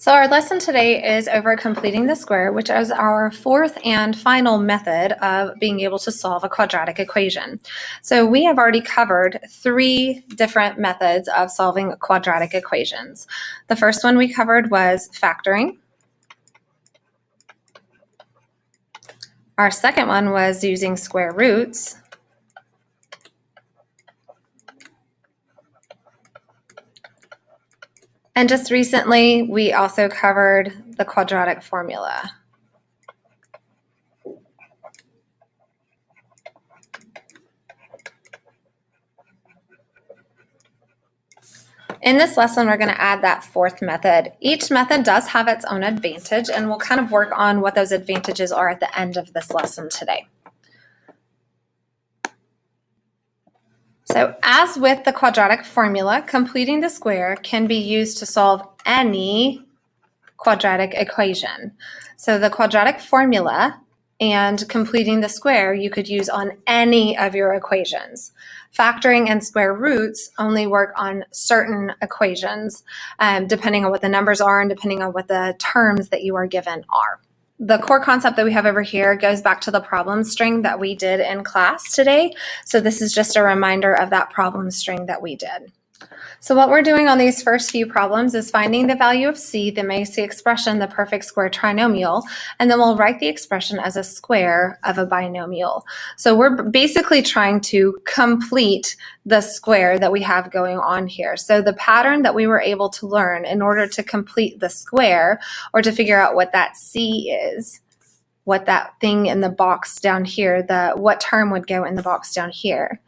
So our lesson today is over completing the square, which is our fourth and final method of being able to solve a quadratic equation. So we have already covered three different methods of solving quadratic equations. The first one we covered was factoring. Our second one was using square roots. And just recently, we also covered the quadratic formula. In this lesson, we're going to add that fourth method. Each method does have its own advantage, and we'll kind of work on what those advantages are at the end of this lesson today. So as with the quadratic formula, completing the square can be used to solve any quadratic equation. So the quadratic formula and completing the square you could use on any of your equations. Factoring and square roots only work on certain equations, depending on what the numbers are and depending on what the terms that you are given are. The core concept that we have over here goes back to the problem string that we did in class today. So this is just a reminder of that problem string that we did. So what we're doing on these first few problems is finding the value of c that makes the expression the perfect square trinomial, and then we'll write the expression as a square of a binomial. So we're basically trying to complete the square that we have going on here. So the pattern that we were able to learn in order to complete the square, or to figure out what that c is, what that thing in the box down here, what term would go in the box down here.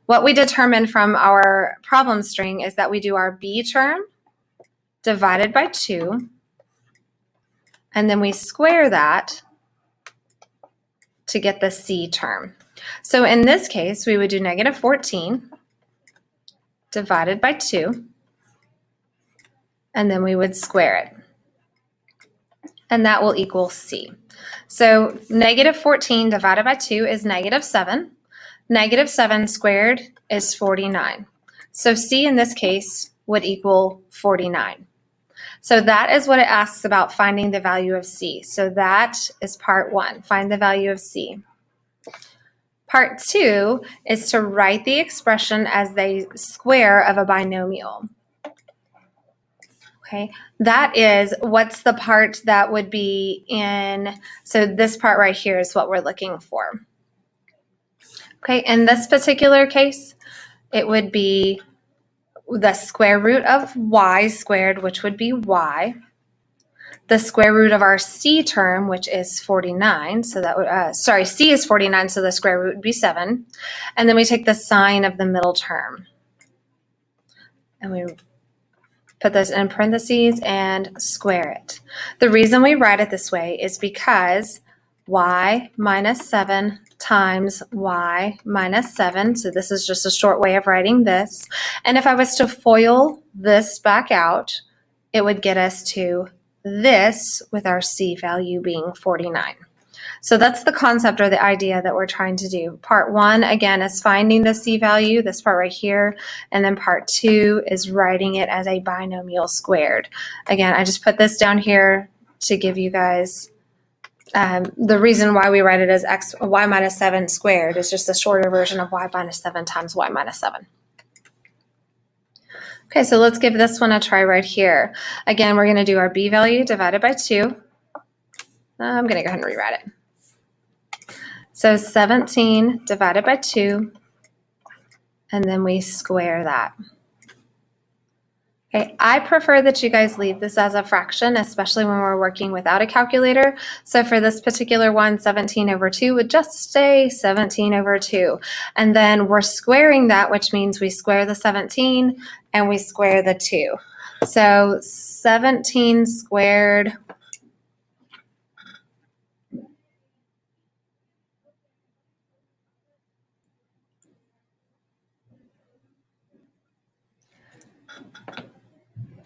What we determined from our problem string is that we do our b term divided by 2, and then we square that to get the c term. So in this case, we would do negative 14 divided by 2, and then we would square it, and that will equal c. So negative 14 divided by 2 is negative 7. Negative 7 squared is 49. So c in this case would equal 49. So that is what it asks about finding the value of c. So that is part 1, find the value of c. Part 2 is to write the expression as the square of a binomial. Okay, that is what's the part that would be in, so this part right here is what we're looking for. Okay, in this particular case, it would be the square root of y squared, which would be y, the square root of our c term, which is 49, so that would, c is 49, so the square root would be 7, and then we take the sign of the middle term, and we put this in parentheses and square it. The reason we write it this way is because y minus 7 times y minus 7. So this is just a short way of writing this. And if I was to FOIL this back out, it would get us to this with our c value being 49. So that's the concept or the idea that we're trying to do. Part 1, again, is finding the c value, this part right here. And then part 2 is writing it as a binomial squared. Again, I just put this down here to give you guys the reason why we write it as y minus 7 squared is just a shorter version of y minus 7 times y minus 7. Okay, so let's give this one a try right here. Again, we're going to do our b value divided by 2. I'm going to go ahead and rewrite it. So 17 divided by 2, and then we square that. Okay, I prefer that you guys leave this as a fraction, especially when we're working without a calculator. So for this particular one, 17 over 2 would just stay 17 over 2. And then we're squaring that, which means we square the 17 and we square the 2. So 17 squared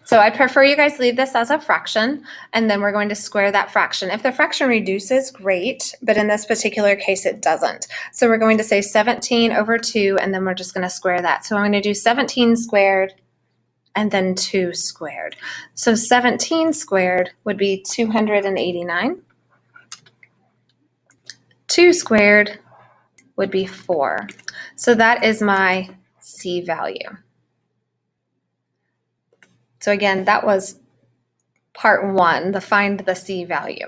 So I prefer you guys leave this as a fraction, and then we're going to square that fraction. If the fraction reduces, great, but in this particular case, it doesn't. So we're going to say 17 over 2, and then we're just going to square that. So I'm going to do 17 squared and then 2 squared. So 17 squared would be 289. 2 squared would be 4. So that is my C value. So again, that was part 1, the find the C value.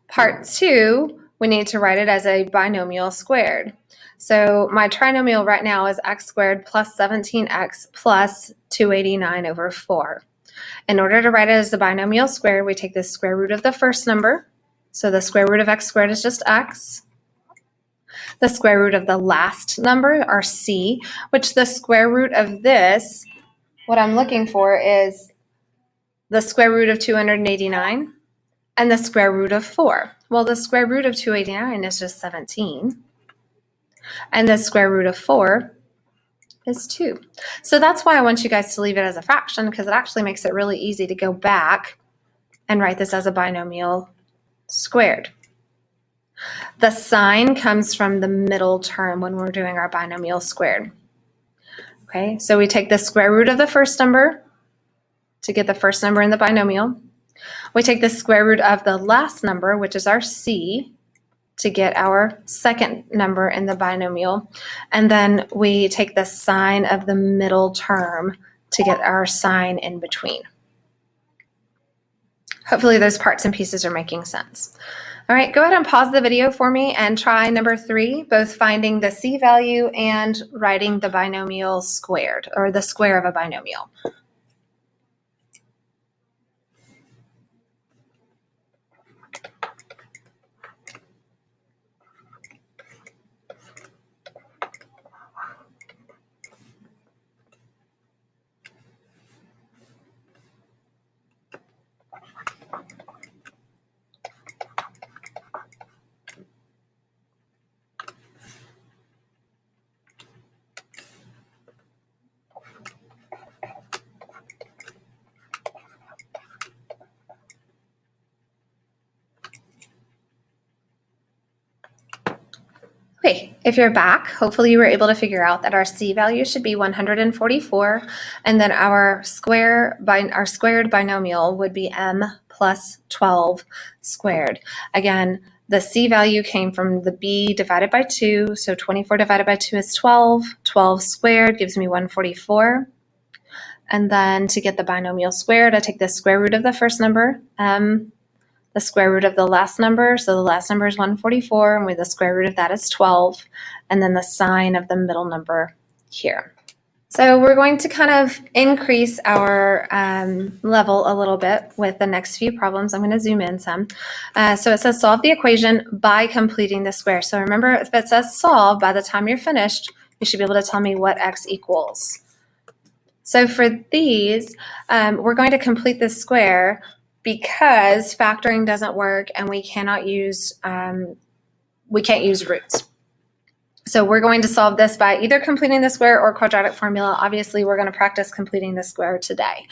Part 2, we need to write it as a binomial squared. So my trinomial right now is x squared plus 17x plus 289 over 4. In order to write it as a binomial squared, we take the square root of the first number. So the square root of x squared is just x. The square root of the last number, our c, which the square root of this, what I'm looking for is the square root of 289 and the square root of 4. Well, the square root of 289 is just 17. And the square root of 4 is 2. So that's why I want you guys to leave it as a fraction, because it actually makes it really easy to go back and write this as a binomial squared. The sign comes from the middle term when we're doing our binomial squared. Okay, so we take the square root of the first number to get the first number in the binomial. We take the square root of the last number, which is our c, to get our second number in the binomial. And then we take the sign of the middle term to get our sign in between. Hopefully those parts and pieces are making sense. All right, go ahead and pause the video for me and try number 3, both finding the C value and writing the binomial squared, or the square of a binomial. Okay, if you're back, hopefully you were able to figure out that our C value should be 144, and then our squared binomial would be m plus 12 squared. Again, the C value came from the b divided by 2, so 24 divided by 2 is 12. 12 squared gives me 144. And then to get the binomial squared, I take the square root of the first number, m, the square root of the last number, so the last number is 144, and the square root of that is 12, and then the sign of the middle number here. So we're going to kind of increase our level a little bit with the next few problems. I'm going to zoom in some. So it says solve the equation by completing the square. So remember, if it says solve, by the time you're finished, you should be able to tell me what x equals. So for these, we're going to complete the square because factoring doesn't work and we can't use roots. So we're going to solve this by either completing the square or quadratic formula. Obviously, we're going to practice completing the square today.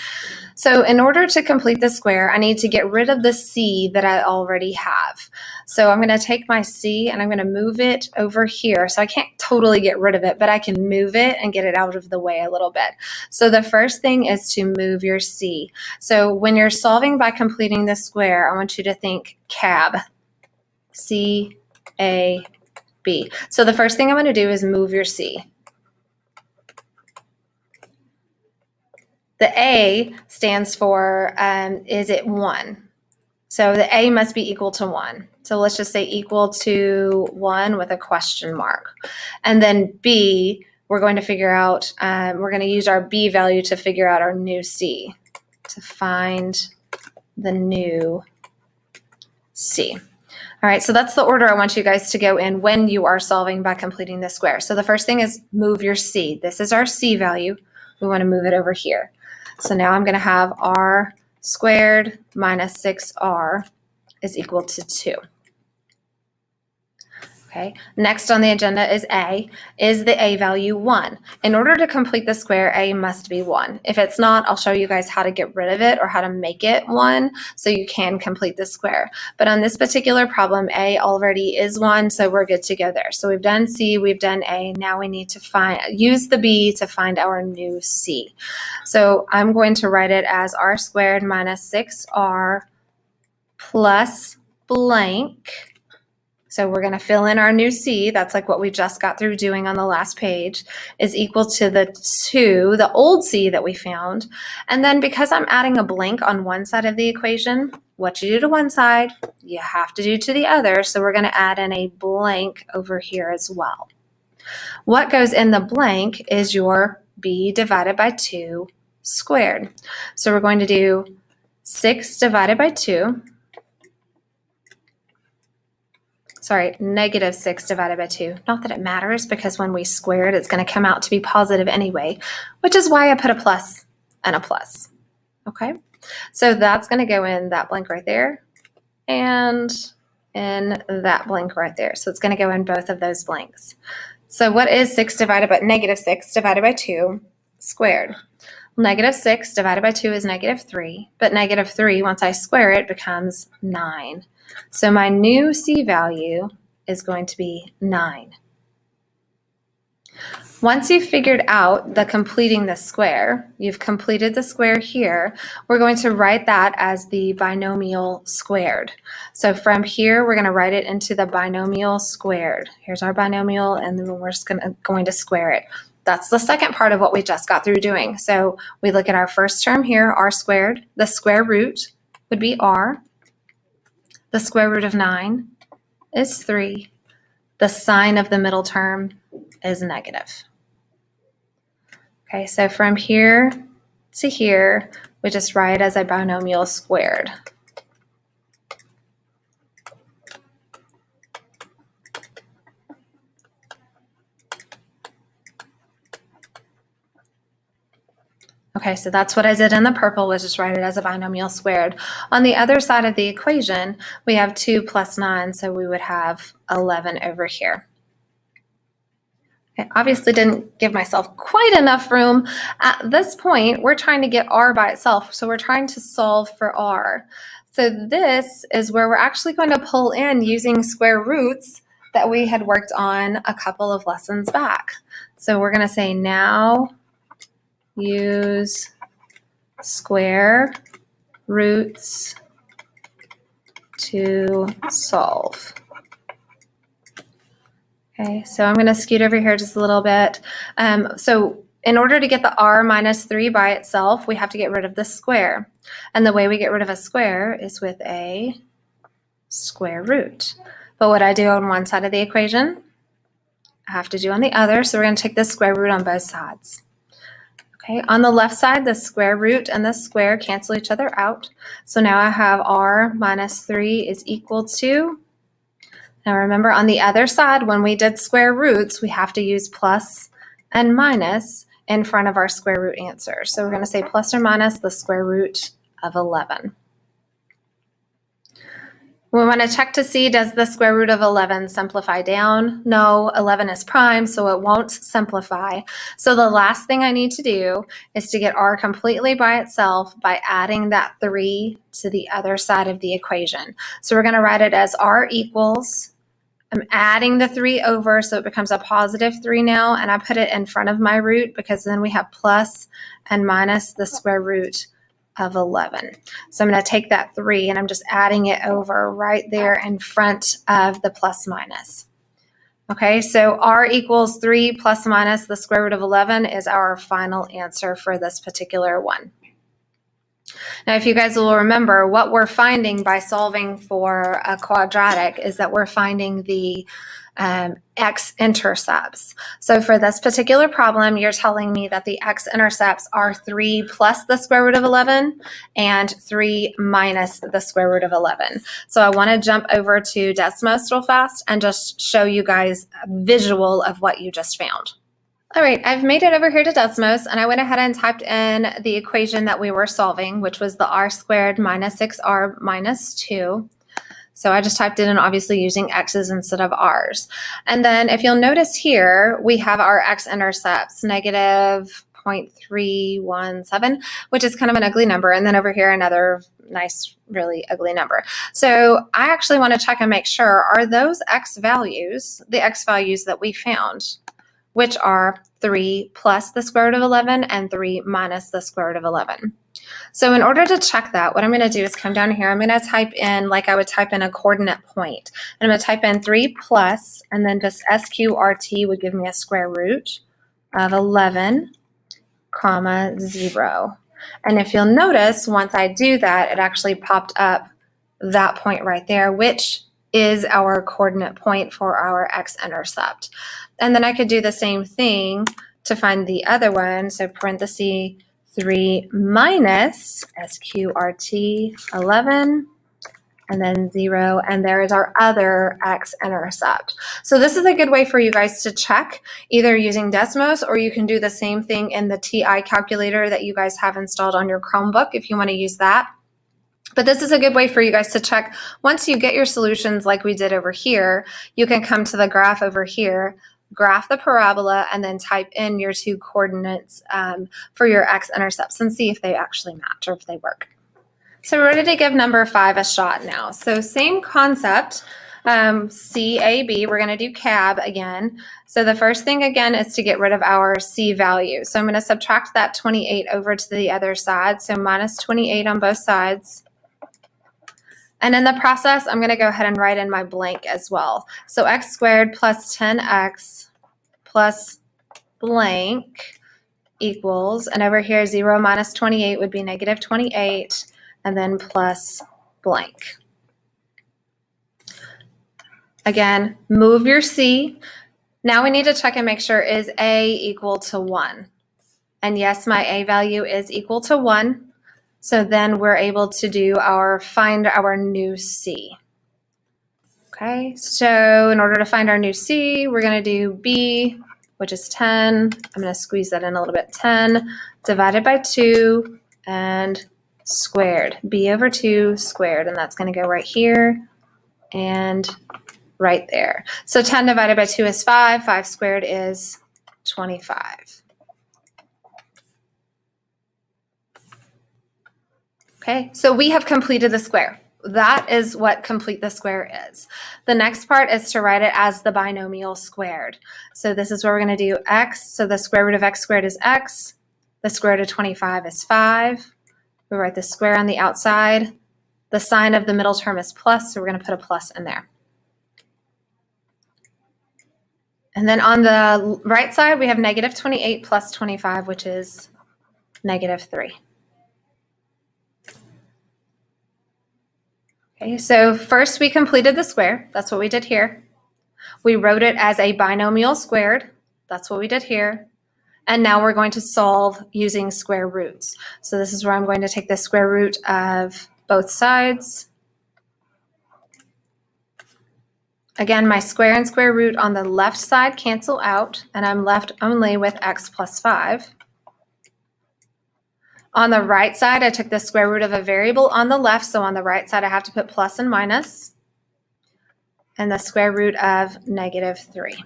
So in order to complete the square, I need to get rid of the c that I already have. So I'm going to take my c and I'm going to move it over here. So I can't totally get rid of it, but I can move it and get it out of the way a little bit. So the first thing is to move your c. So when you're solving by completing the square, I want you to think CAB, C-A-B. So the first thing I'm going to do is move your C. The A stands for, is it 1? So the A must be equal to 1. So let's just say equal to 1 with a question mark. And then B, we're going to figure out, we're going to use our B value to figure out our new C, to find the new C. All right, so that's the order I want you guys to go in when you are solving by completing the square. So the first thing is move your C. This is our C value. We want to move it over here. So now I'm going to have r squared minus 6r is equal to 2. Okay, next on the agenda is A. Is the A value 1? In order to complete the square, A must be 1. If it's not, I'll show you guys how to get rid of it or how to make it 1 so you can complete the square. But on this particular problem, A already is 1, so we're good to go there. So we've done C, we've done A. Now we need to use the B to find our new C. So I'm going to write it as R squared minus 6R plus blank. So we're going to fill in our new C, that's like what we just got through doing on the last page, is equal to the 2, the old C that we found. And then because I'm adding a blank on one side of the equation, what you do to one side, you have to do to the other. So we're going to add in a blank over here as well. What goes in the blank is your B divided by 2 squared. So we're going to do 6 divided by 2. Sorry, negative 6 divided by 2. Not that it matters because when we square it, it's going to come out to be positive anyway, which is why I put a plus and a plus. Okay, so that's going to go in that blank right there and in that blank right there. So it's going to go in both of those blanks. So what is negative 6 divided by 2 squared? Negative 6 divided by 2 is negative 3, but negative 3, once I square it, becomes 9. So my new C value is going to be 9. Once you've figured out the completing the square, you've completed the square here, we're going to write that as the binomial squared. So from here, we're going to write it into the binomial squared. Here's our binomial, and then we're just going to square it. That's the second part of what we just got through doing. So we look at our first term here, R squared. The square root would be R. The square root of 9 is 3. The sign of the middle term is negative. Okay, so from here to here, we just write as a binomial squared. Okay, so that's what I did in the purple, was just write it as a binomial squared. On the other side of the equation, we have 2 plus 9, so we would have 11 over here. I obviously didn't give myself quite enough room. At this point, we're trying to get R by itself, so we're trying to solve for R. So this is where we're actually going to pull in using square roots that we had worked on a couple of lessons back. So we're going to say now use square roots to solve. Okay, so I'm going to scoot over here just a little bit. So in order to get the R minus 3 by itself, we have to get rid of the square. And the way we get rid of a square is with a square root. But what I do on one side of the equation, I have to do on the other. So we're going to take the square root on both sides. Okay, on the left side, the square root and the square cancel each other out. So now I have R minus 3 is equal to, now remember on the other side, when we did square roots, we have to use plus and minus in front of our square root answer. So we're going to say plus or minus the square root of 11. We want to check to see, does the square root of 11 simplify down? No, 11 is prime, so it won't simplify. So the last thing I need to do is to get R completely by itself by adding that 3 to the other side of the equation. So we're going to write it as R equals, I'm adding the 3 over, so it becomes a positive 3 now, and I put it in front of my root because then we have plus and minus the square root of 11. So I'm going to take that 3 and I'm just adding it over right there in front of the plus minus. Okay, so R equals 3 plus minus the square root of 11 is our final answer for this particular one. Now, if you guys will remember, what we're finding by solving for a quadratic is that we're finding the x-intercepts. So for this particular problem, you're telling me that the x-intercepts are 3 plus the square root of 11 and 3 minus the square root of 11. So I want to jump over to Desmos real fast and just show you guys a visual of what you just found. All right, I've made it over here to Desmos, and I went ahead and typed in the equation that we were solving, which was the r squared minus 6r minus 2. So I just typed it in, obviously using x's instead of r's. And then if you'll notice here, we have our x-intercepts, negative 0.317, which is kind of an ugly number. And then over here, another nice, really ugly number. So I actually want to check and make sure, are those x values, the x values that we found, which are 3 plus the square root of 11 and 3 minus the square root of 11. So in order to check that, what I'm going to do is come down here. I'm going to type in, like I would type in a coordinate point. And I'm going to type in 3 plus, and then this SQRT would give me a square root of 11, comma, 0. And if you'll notice, once I do that, it actually popped up that point right there, which is our coordinate point for our x-intercept. And then I could do the same thing to find the other one. So parenthesis 3 minus SQRT 11, and then 0, and there is our other x-intercept. So this is a good way for you guys to check, either using Desmos, or you can do the same thing in the TI calculator that you guys have installed on your Chromebook if you want to use that. But this is a good way for you guys to check. Once you get your solutions like we did over here, you can come to the graph over here, graph the parabola, and then type in your two coordinates for your x-intercepts and see if they actually match or if they work. So we're ready to give number 5 a shot now. So same concept, CAB, we're going to do CAB again. So the first thing again is to get rid of our C value. So I'm going to subtract that 28 over to the other side. So minus 28 on both sides. And in the process, I'm going to go ahead and write in my blank as well. So x squared plus 10x plus blank equals, and over here 0 minus 28 would be negative 28, and then plus blank. Again, move your C. Now we need to check and make sure, is A equal to 1? And yes, my A value is equal to 1. So then we're able to do find our new C. Okay, so in order to find our new C, we're going to do B, which is 10. I'm going to squeeze that in a little bit. 10 divided by 2 and squared. B over 2 squared, and that's going to go right here and right there. So 10 divided by 2 is 5. 5 squared is 25. Okay, so we have completed the square. That is what complete the square is. The next part is to write it as the binomial squared. So this is where we're going to do x. So the square root of x squared is x. The square root of 25 is 5. We write the square on the outside. The sign of the middle term is plus, so we're going to put a plus in there. And then on the right side, we have negative 28 plus 25, which is negative 3. Okay, so first we completed the square. That's what we did here. We wrote it as a binomial squared. That's what we did here. And now we're going to solve using square roots. So this is where I'm going to take the square root of both sides. Again, my square and square root on the left side cancel out, and I'm left only with x plus 5. On the right side, I took the square root of a variable on the left, so on the right side I have to put plus and minus, and the square root of negative 3.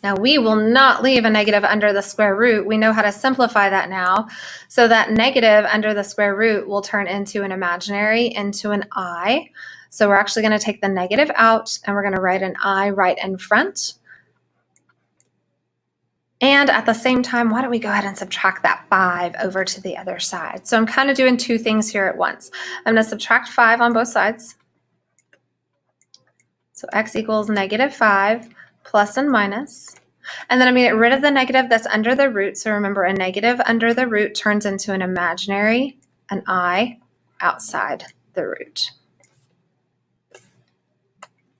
Now we will not leave a negative under the square root. We know how to simplify that now. So that negative under the square root will turn into an imaginary, into an I. So we're actually going to take the negative out, and we're going to write an I right in front. And at the same time, why don't we go ahead and subtract that 5 over to the other side? So I'm kind of doing two things here at once. I'm going to subtract 5 on both sides. So x equals negative 5 plus and minus. And then I'm going to get rid of the negative that's under the root. So remember, a negative under the root turns into an imaginary, an I outside the root.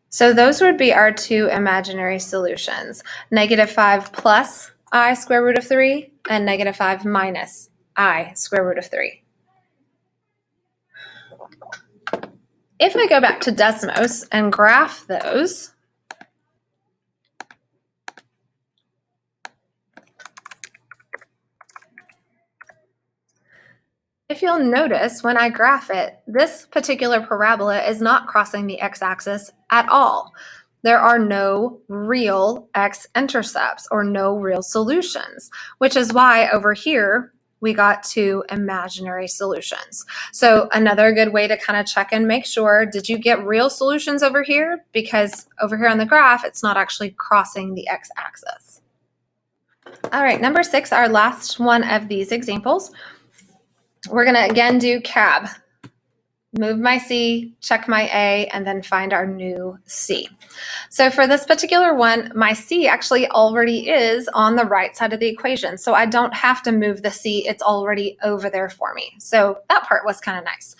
So those would be our two imaginary solutions. Negative 5 plus I square root of 3 and negative 5 minus I square root of 3. If I go back to Desmos and graph those, If you'll notice, when I graph it, this particular parabola is not crossing the x-axis at all. There are no real x-intercepts or no real solutions, which is why over here we got two imaginary solutions. So another good way to kind of check and make sure, did you get real solutions over here? Because over here on the graph, it's not actually crossing the x-axis. All right, number 6, our last one of these examples. We're going to again do CAB. Move my C, check my A, and then find our new C. So for this particular one, my C actually already is on the right side of the equation. So I don't have to move the C, it's already over there for me. So that part was kind of nice.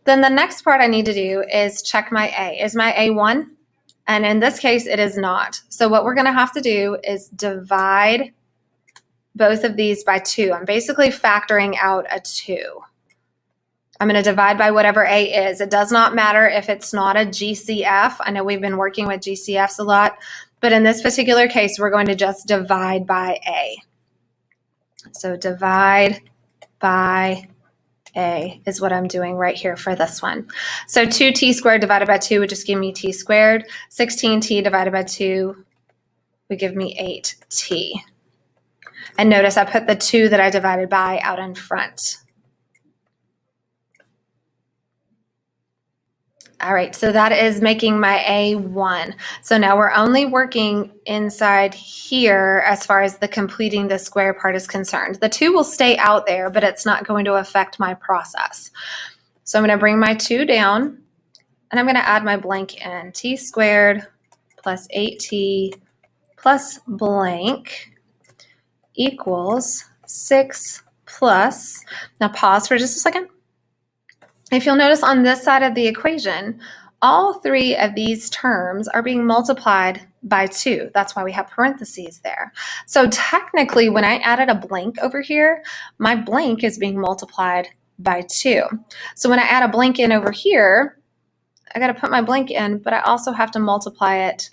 Then the next part I need to do is check my A. Is my A 1? And in this case, it is not. So what we're going to have to do is divide both of these by 2. I'm basically factoring out a 2. I'm going to divide by whatever A is. It does not matter if it's not a GCF. I know we've been working with GCFs a lot, but in this particular case, we're going to just divide by A. So divide by A is what I'm doing right here for this one. So 2t squared divided by 2 would just give me t squared. 16t divided by 2 would give me 8t. And notice I put the 2 that I divided by out in front. All right, so that is making my A1. So now we're only working inside here as far as the completing the square part is concerned. The 2 will stay out there, but it's not going to affect my process. So I'm going to bring my 2 down, and I'm going to add my blank in. T squared plus 8t plus blank equals 6 plus, now pause for just a second. If you'll notice on this side of the equation, all 3 of these terms are being multiplied by 2. That's why we have parentheses there. So technically, when I added a blank over here, my blank is being multiplied by 2. So when I add a blank in over here, I got to put my blank in, but I also have to multiply it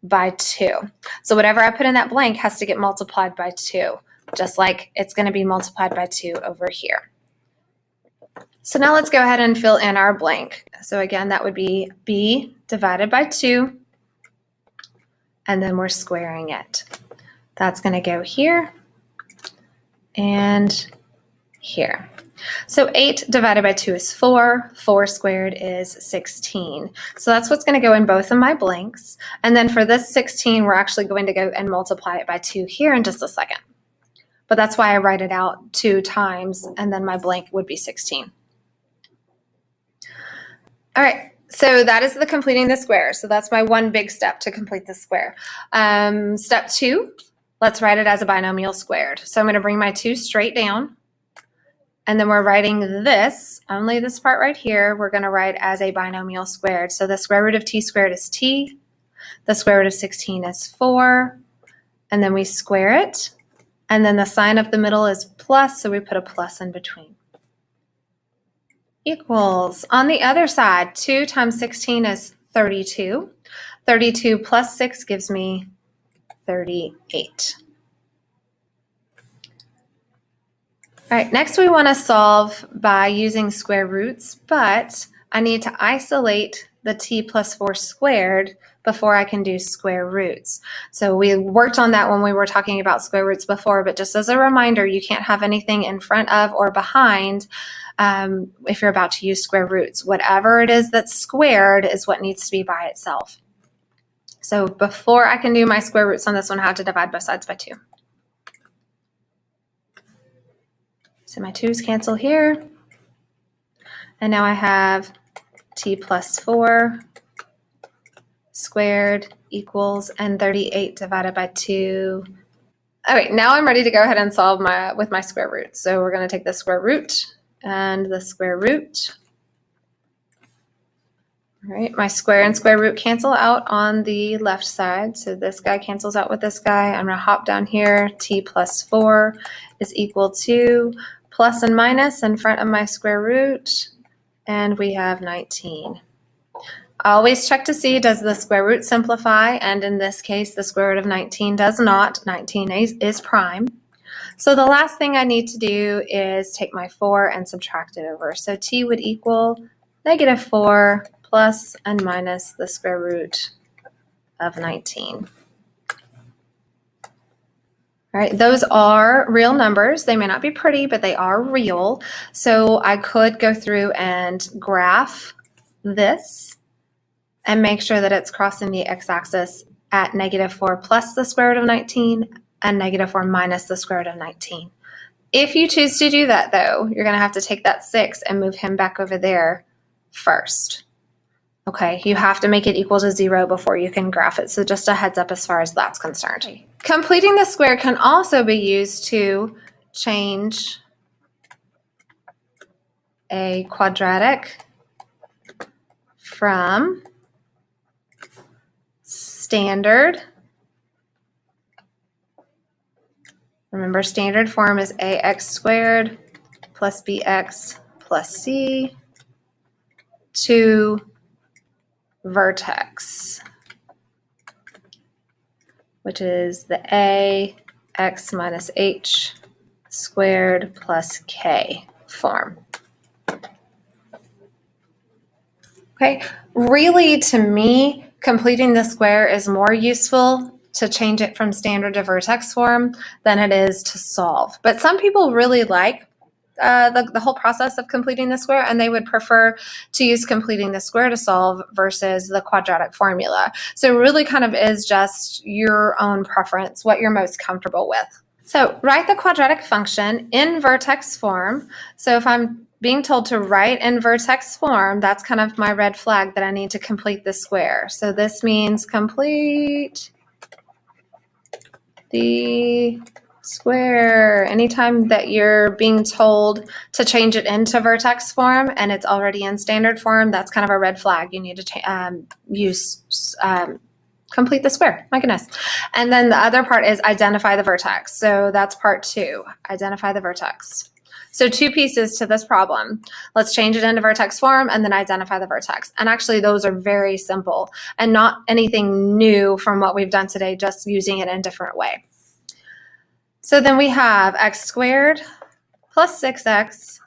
by 2. So whatever I put in that blank has to get multiplied by 2, just like it's going to be multiplied by 2 over here. So now let's go ahead and fill in our blank. So again, that would be b divided by 2, and then we're squaring it. That's going to go here and here. So 8 divided by 2 is 4. 4 squared is 16. So that's what's going to go in both of my blanks. And then for this 16, we're actually going to go and multiply it by 2 here in just a second. But that's why I write it out 2 times, and then my blank would be 16. All right, so that is the completing the square. So that's my one big step to complete the square. Step 2, let's write it as a binomial squared. So I'm going to bring my 2 straight down, and then we're writing this, only this part right here, we're going to write as a binomial squared. So the square root of t squared is t, the square root of 16 is 4, and then we square it, and then the sign of the middle is plus, so we put a plus in between. Equals, on the other side, 2 times 16 is 32. 32 plus 6 gives me 38. All right, next we want to solve by using square roots, but I need to isolate the t plus 4 squared before I can do square roots. So we worked on that when we were talking about square roots before, but just as a reminder, you can't have anything in front of or behind if you're about to use square roots. Whatever it is that's squared is what needs to be by itself. So before I can do my square roots on this one, I have to divide both sides by 2. So my 2's cancel here. And now I have t plus 4 squared equals, and 38 divided by 2. All right, now I'm ready to go ahead and solve with my square root. So we're going to take the square root and the square root. All right, my square and square root cancel out on the left side. So this guy cancels out with this guy. I'm going to hop down here. T plus 4 is equal to plus and minus in front of my square root, and we have 19. Always check to see, does the square root simplify? And in this case, the square root of 19 does not. 19 is prime. So the last thing I need to do is take my 4 and subtract it over. So t would equal -4 plus and minus the square root of 19. All right, those are real numbers. They may not be pretty, but they are real. So I could go through and graph this and make sure that it's crossing the x-axis at -4 plus the square root of 19 and -4 minus the square root of 19. If you choose to do that, though, you're going to have to take that 6 and move him back over there first. Okay, you have to make it equal to 0 before you can graph it. So just a heads up as far as that's concerned. Completing the square can also be used to change a quadratic from standard. Remember, standard form is ax squared plus bx plus c to vertex, which is the a x minus h squared plus k form. Okay, really to me, completing the square is more useful to change it from standard to vertex form than it is to solve. But some people really like the whole process of completing the square, and they would prefer to use completing the square to solve versus the quadratic formula. So it really kind of is just your own preference, what you're most comfortable with. So write the quadratic function in vertex form. So if I'm being told to write in vertex form, that's kind of my red flag that I need to complete the square. So this means complete the square. Anytime that you're being told to change it into vertex form and it's already in standard form, that's kind of a red flag. You need to complete the square. My goodness. And then the other part is identify the vertex. So that's part 2, identify the vertex. So 2 pieces to this problem. Let's change it into vertex form and then identify the vertex. And actually those are very simple and not anything new from what we've done today, just using it in a different way. So then we have x squared plus 6x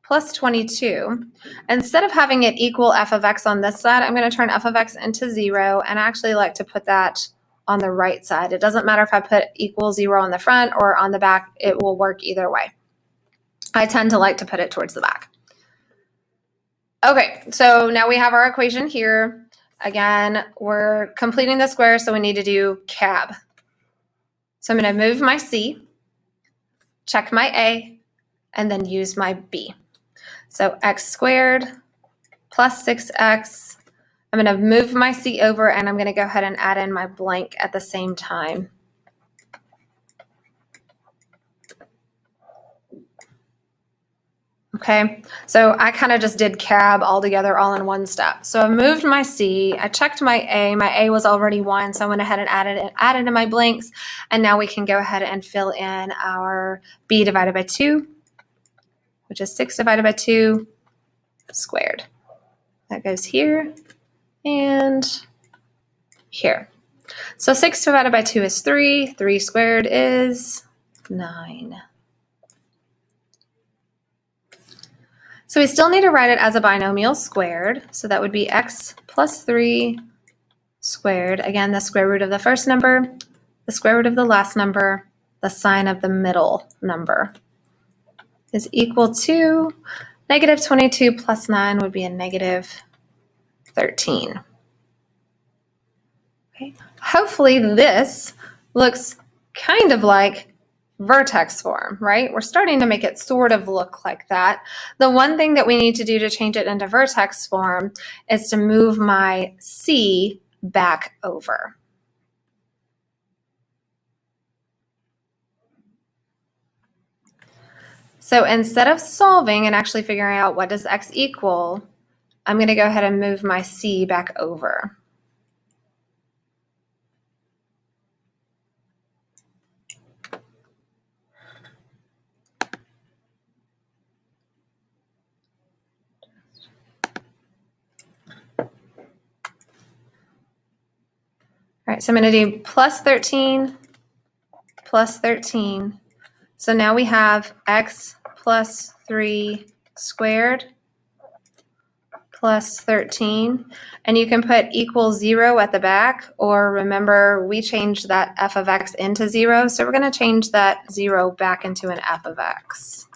plus 22. Instead of having it equal f of x on this side, I'm going to turn f of x into 0, and I actually like to put that on the right side. It doesn't matter if I put equal 0 on the front or on the back, it will work either way. I tend to like to put it towards the back. Okay, so now we have our equation here. Again, we're completing the square, so we need to do CAB. So I'm going to move my C, check my A, and then use my B. So x squared plus 6x. I'm going to move my C over, and I'm going to go ahead and add in my blank at the same time. Okay, so I kind of just did CAB all together, all in one step. So I moved my C, I checked my A was already 1, so I went ahead and added in my blanks, and now we can go ahead and fill in our B divided by 2, which is 6 divided by 2 squared. That goes here and here. So 6 divided by 2 is 3, 3 squared is 9. So we still need to write it as a binomial squared. So that would be x plus 3 squared. Again, the square root of the first number, the square root of the last number, the sign of the middle number is equal to -22 plus 9 would be a -13. Okay. Hopefully this looks kind of like vertex form, right? We're starting to make it sort of look like that. The one thing that we need to do to change it into vertex form is to move my C back over. So instead of solving and actually figuring out what does x equal, I'm going to go ahead and move my C back over. All right, so I'm going to do plus 13 So now we have x plus 3 squared plus 13. And you can put equals 0 at the back, or remember we changed that f of x into 0. So we're going to change that 0 back into an f of x.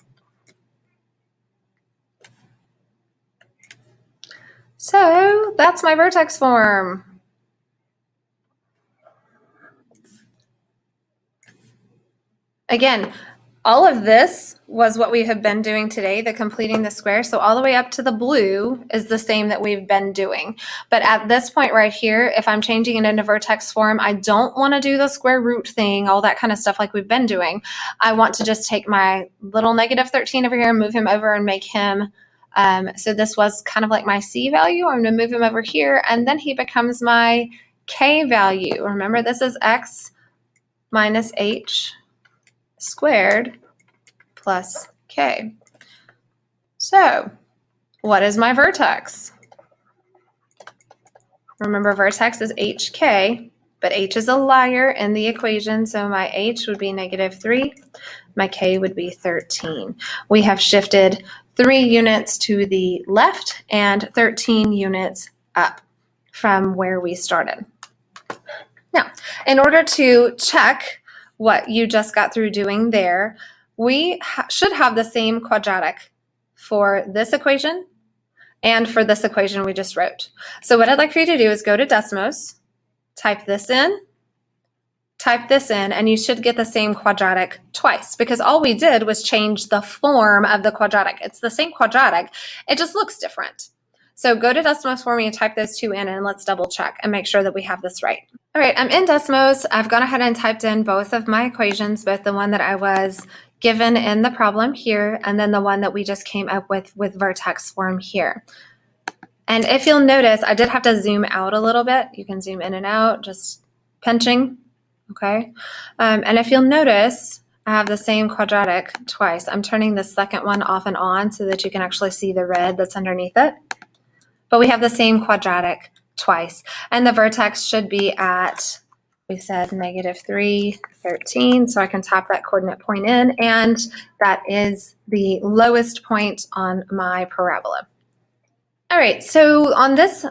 So that's my vertex form. Again, all of this was what we have been doing today, the completing the square. So all the way up to the blue is the same that we've been doing. But at this point right here, if I'm changing it into vertex form, I don't want to do the square root thing, all that kind of stuff like we've been doing. I want to just take my little negative 13 over here, move him over and make him, so this was kind of like my C value. I'm going to move him over here, and then he becomes my K value. Remember, this is x minus h squared plus k. So what is my vertex? Remember, vertex is hk, but h is a liar in the equation, so my h would be negative 3, my k would be 13. We have shifted 3 units to the left and 13 units up from where we started. Now, in order to check what you just got through doing there, we should have the same quadratic for this equation and for this equation we just wrote. So what I'd like for you to do is go to Desmos, type this in, and you should get the same quadratic twice, because all we did was change the form of the quadratic. It's the same quadratic, it just looks different. So go to Desmos for me and type those two in, and let's double check and make sure that we have this right. All right, I'm in Desmos. I've gone ahead and typed in both of my equations, both the one that I was given in the problem here and then the one that we just came up with vertex form here. And if you'll notice, I did have to zoom out a little bit. You can zoom in and out, just pinching, okay? And if you'll notice, I have the same quadratic twice. I'm turning the second one off and on so that you can actually see the red that's underneath it. But we have the same quadratic twice. And the vertex should be at, we said negative 3, 13. So I can tap that coordinate point in, and that is the lowest point on my parabola. All right, so on this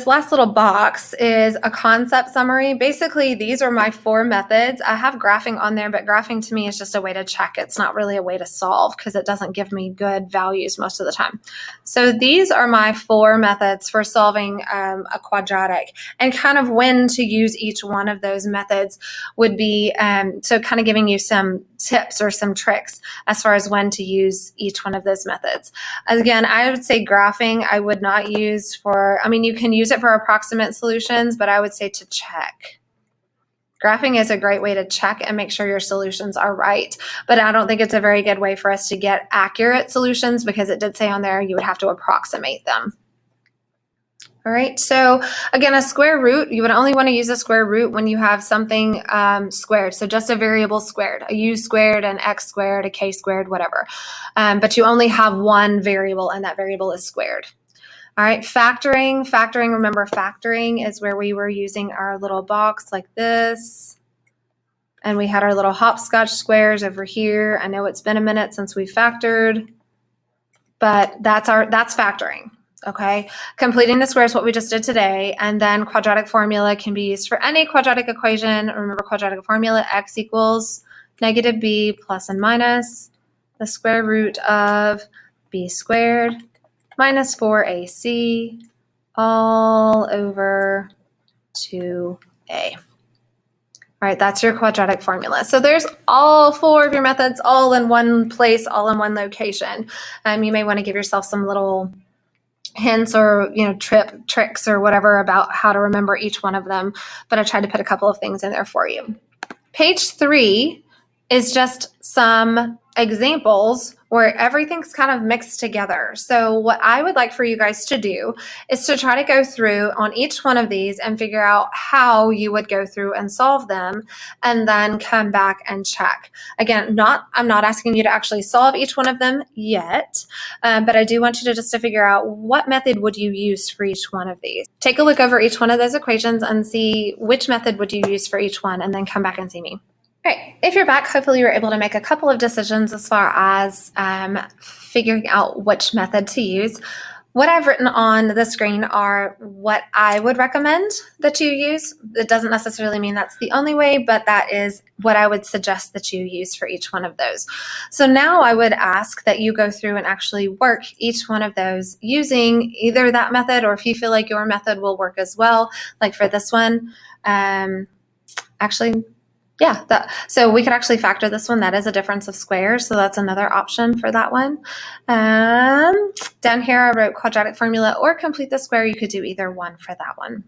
last little box is a concept summary. Basically, these are my 4 methods. I have graphing on there, but graphing to me is just a way to check. It's not really a way to solve because it doesn't give me good values most of the time. So these are my 4 methods for solving a quadratic, and kind of when to use each one of those methods would be, so kind of giving you some tips or some tricks as far as when to use each one of those methods. Again, I would say graphing I would not use for, I mean, you can use it for approximate solutions, but I would say to check. Graphing is a great way to check and make sure your solutions are right, but I don't think it's a very good way for us to get accurate solutions, because it did say on there you would have to approximate them. All right, so again, a square root, you would only want to use a square root when you have something squared. So just a variable squared, a u squared, an x squared, a k squared, whatever. But you only have one variable, and that variable is squared. All right, factoring, remember factoring is where we were using our little box like this. And we had our little hopscotch squares over here. I know it's been a minute since we factored, but that's factoring. Okay, completing the square is what we just did today, and then quadratic formula can be used for any quadratic equation. Remember, quadratic formula, x equals negative b plus and minus the square root of b squared minus 4ac all over 2a. All right, that's your quadratic formula. So there's all 4 of your methods all in one place, all in one location. You may want to give yourself some little hints or tricks or whatever about how to remember each one of them, but I tried to put a couple of things in there for you. Page 3 is just some examples where everything's kind of mixed together. So what I would like for you guys to do is to try to go through on each one of these and figure out how you would go through and solve them, and then come back and check. Again, I'm not asking you to actually solve each one of them yet, but I do want you to just to figure out what method would you use for each one of these. Take a look over each one of those equations and see which method would you use for each one, and then come back and see me. All right, if you're back, hopefully you were able to make a couple of decisions as far as figuring out which method to use. What I've written on the screen are what I would recommend that you use. It doesn't necessarily mean that's the only way, but that is what I would suggest that you use for each one of those. So now I would ask that you go through and actually work each one of those using either that method, or if you feel like your method will work as well, like for this one, actually, yeah, so we could actually factor this one. That is a difference of squares, so that's another option for that one. Down here I wrote quadratic formula or complete the square. You could do either one for that one.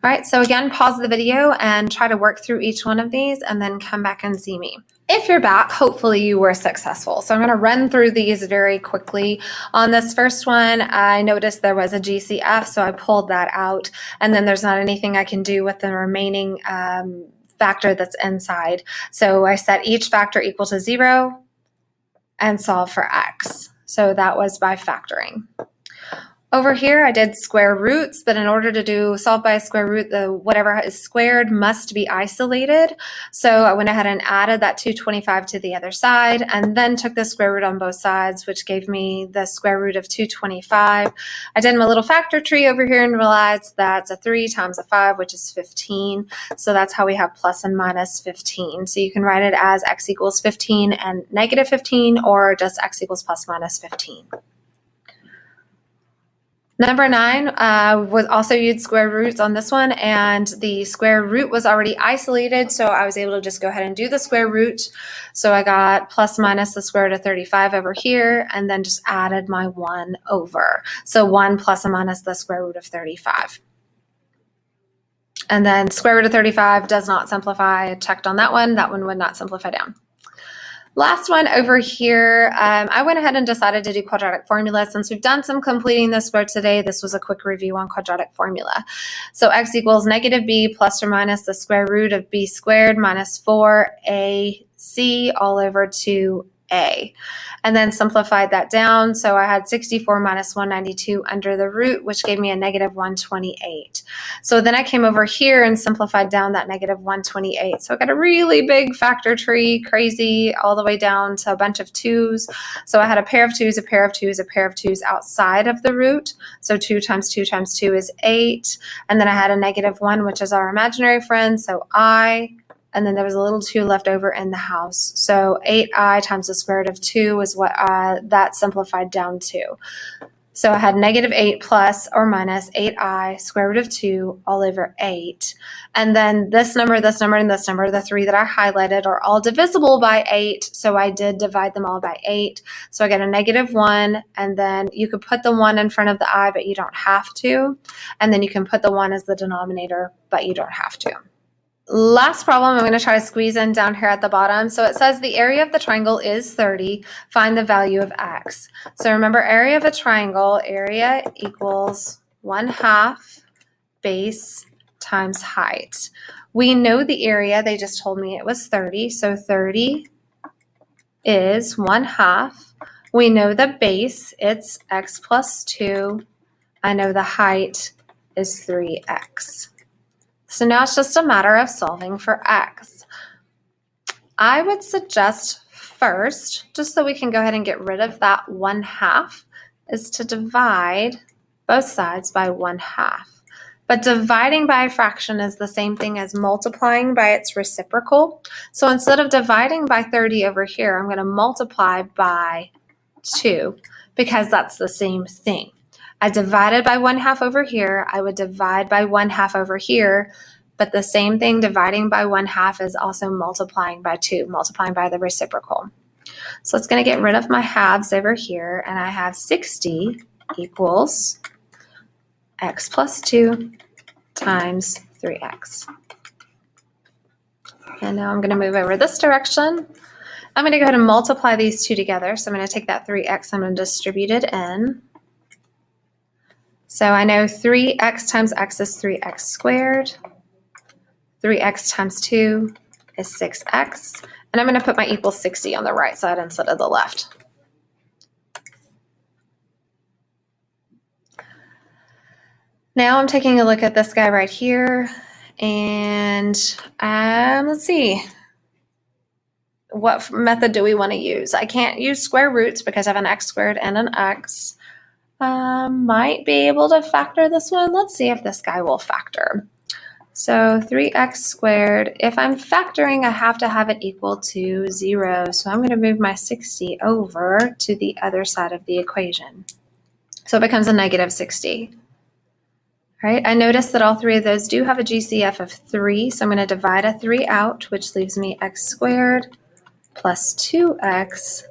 All right, so again, pause the video and try to work through each one of these and then come back and see me. If you're back, hopefully you were successful. So I'm going to run through these very quickly. On this first one, I noticed there was a GCF, so I pulled that out, and then there's not anything I can do with the remaining factor that's inside. So I set each factor equal to 0 and solve for x. So that was by factoring. Over here, I did square roots, but in order to solve by a square root, whatever is squared must be isolated. So I went ahead and added that 225 to the other side, and then took the square root on both sides, which gave me the square root of 225. I did my little factor tree over here and realized that's a 3 times a 5, which is 15. So that's how we have plus and minus 15. So you can write it as x equals 15 and negative 15, or just x equals plus minus 15. Number 9 was also used square roots on this one, and the square root was already isolated, so I was able to just go ahead and do the square root. So I got plus minus the square root of 35 over here, and then just added my 1 over. So 1 plus and minus the square root of 35. And then square root of 35 does not simplify. I checked on that one. That one would not simplify down. Last one over here, I went ahead and decided to do quadratic formula. Since we've done some completing the square today, this was a quick review on quadratic formula. So x equals negative b plus or minus the square root of b squared minus 4ac all over 2a. And then simplified that down. So I had 64 minus 192 under the root, which gave me a negative 128. So then I came over here and simplified down that negative 128. So I got a really big factor tree, crazy, all the way down to a bunch of 2's. So I had a pair of 2's, a pair of 2's, a pair of 2's outside of the root. So 2 times 2 times 2 is 8. And then I had a negative 1, which is our imaginary friend, so I. And then there was a little 2 left over in the house. So 8i times the square root of 2 is what that simplified down to. So I had negative 8 plus or minus 8i square root of 2 all over 8. And then this number, and this number, the 3 that I highlighted, are all divisible by 8. So I did divide them all by 8. So I get a negative 1, and then you could put the 1 in front of the I, but you don't have to. And then you can put the 1 as the denominator, but you don't have to. Last problem, I'm going to try to squeeze in down here at the bottom. So it says the area of the triangle is 30. Find the value of x. So remember, area of a triangle, area equals 1/2 base times height. We know the area. They just told me it was 30. So 30 is 1/2. We know the base. It's x plus 2. I know the height is 3x. So now it's just a matter of solving for x. I would suggest first, just so we can go ahead and get rid of that 1/2, is to divide both sides by 1/2. But dividing by a fraction is the same thing as multiplying by its reciprocal. So instead of dividing by 30 over here, I'm going to multiply by 2 because that's the same thing. I divided by 1/2 over here. I would divide by 1/2 over here. But the same thing, dividing by 1/2 is also multiplying by 2, multiplying by the reciprocal. So it's going to get rid of my halves over here, and I have 60 equals x plus 2 times 3x. And now I'm going to move over this direction. I'm going to go ahead and multiply these two together. So I'm going to take that 3x, I'm going to distribute it in. So I know 3x times x is 3x squared. 3x times 2 is 6x. And I'm going to put my equals 60 on the right side instead of the left. Now I'm taking a look at this guy right here. And let's see. what method do we want to use? I can't use square roots because I have an x squared and an x. Might be able to factor this one. Let's see if this guy will factor. So 3x squared, if I'm factoring, I have to have it equal to 0. So I'm going to move my 60 over to the other side of the equation. So it becomes a negative 60. All right, I notice that all three of those do have a GCF of 3. So I'm going to divide a 3 out, which leaves me x squared plus 2x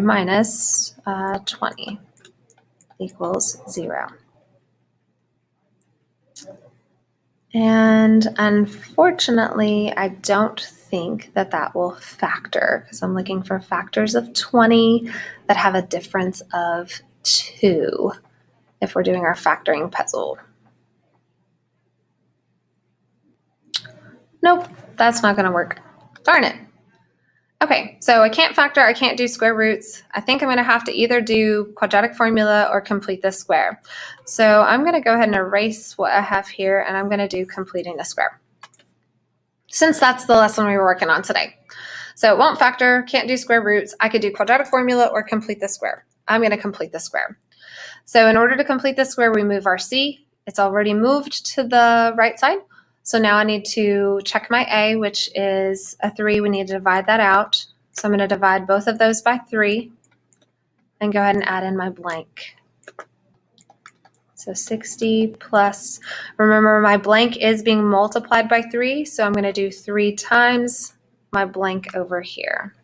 minus 20 equals 0. And unfortunately, I don't think that that will factor because I'm looking for factors of 20 that have a difference of 2 if we're doing our factoring puzzle. Nope, that's not going to work. Darn it. Okay, so I can't factor, I can't do square roots. I think I'm going to have to either do quadratic formula or complete the square. So I'm going to go ahead and erase what I have here, and I'm going to do completing the square, since that's the lesson we were working on today. So it won't factor, can't do square roots. I could do quadratic formula or complete the square. I'm going to complete the square. So in order to complete the square, we move our c. It's already moved to the right side. So now I need to check my a, which is a 3. We need to divide that out. So I'm going to divide both of those by 3 and go ahead and add in my blank. So 60 plus, remember my blank is being multiplied by 3, so I'm going to do 3 times my blank over here.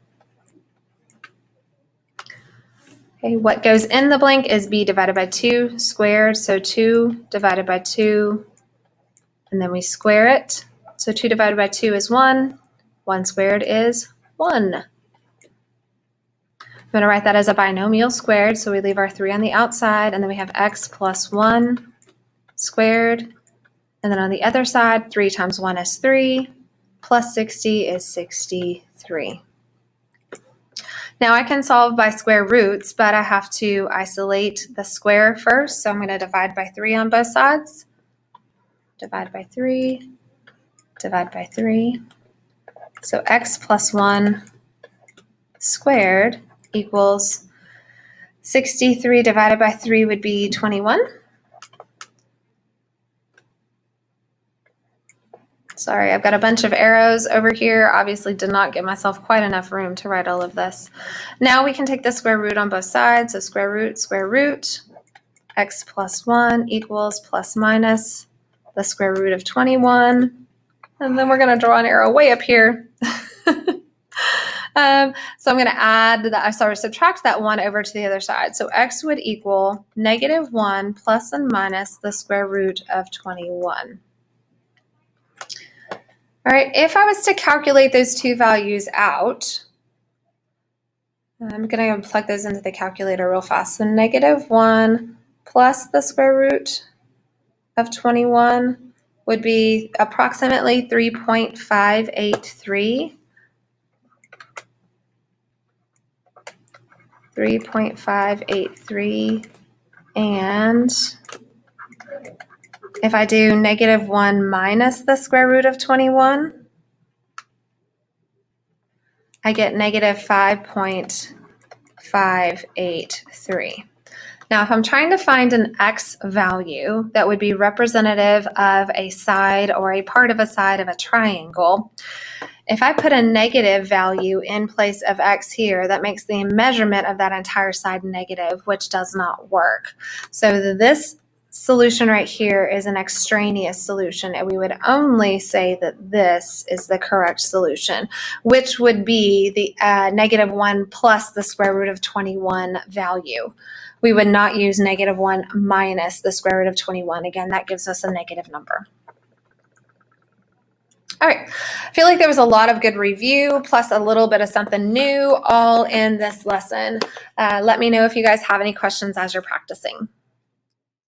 Okay, what goes in the blank is b divided by 2 squared, so 2 divided by 2, and then we square it. So 2 divided by 2 is 1. 1 squared is 1. I'm going to write that as a binomial squared, so we leave our 3 on the outside, and then we have x plus 1 squared. And then on the other side, 3 times 1 is 3, plus 60 is 63. Now I can solve by square roots, but I have to isolate the square first, so I'm going to divide by 3 on both sides. Divide by 3, divide by 3. So x plus 1 squared equals 63 divided by 3 would be 21. Sorry, I've got a bunch of arrows over here. Obviously did not give myself quite enough room to write all of this. Now we can take the square root on both sides. So square root, x plus 1 equals plus minus the square root of 21. And then we're going to draw an arrow way up here. So I'm going to subtract that 1 over to the other side. So x would equal negative 1 plus and minus the square root of 21. All right, if I was to calculate those two values out, I'm going to plug those into the calculator real fast. So negative 1 plus the square root of 21 would be approximately 3.583. 3.583, and if I do negative 1 minus the square root of 21, I get negative 5.583. Now, if I'm trying to find an x value that would be representative of a side or a part of a side of a triangle, if I put a negative value in place of x here, that makes the measurement of that entire side negative, which does not work. So this solution right here is an extraneous solution, and we would only say that this is the correct solution, which would be the negative 1 plus the square root of 21 value. We would not use negative 1 minus the square root of 21. Again, that gives us a negative number. All right, I feel like there was a lot of good review plus a little bit of something new all in this lesson. Let me know if you guys have any questions as you're practicing.